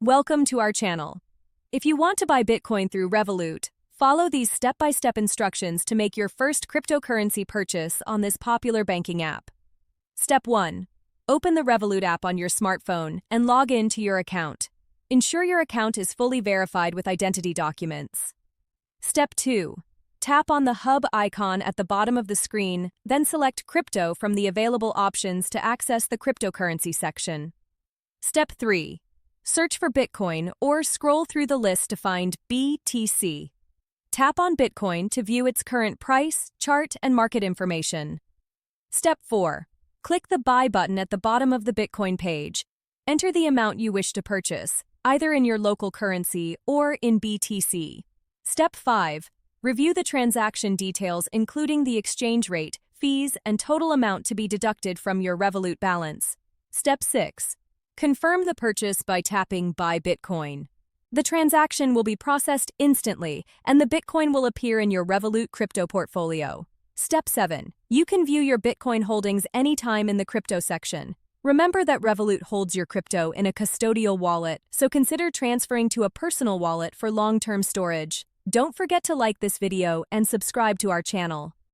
Welcome to our channel. If you want to buy Bitcoin through Revolut, follow these step-by-step instructions to make your first cryptocurrency purchase on this popular banking app. Step 1. Open the Revolut app on your smartphone and log in to your account. Ensure your account is fully verified with identity documents. Step 2. Tap on the hub icon at the bottom of the screen, then select Crypto from the available options to access the cryptocurrency section. Step 3. Search for Bitcoin or scroll through the list to find BTC. Tap on Bitcoin to view its current price, chart, and market information. Step 4. Click the Buy button at the bottom of the Bitcoin page. Enter the amount you wish to purchase, either in your local currency or in BTC. Step 5. Review the transaction details including the exchange rate, fees, and total amount to be deducted from your Revolut balance. Step 6. Confirm the purchase by tapping Buy Bitcoin. The transaction will be processed instantly, and the Bitcoin will appear in your Revolut crypto portfolio. Step 7. You can view your Bitcoin holdings anytime in the crypto section. Remember that Revolut holds your crypto in a custodial wallet, so consider transferring to a personal wallet for long-term storage. Don't forget to like this video and subscribe to our channel.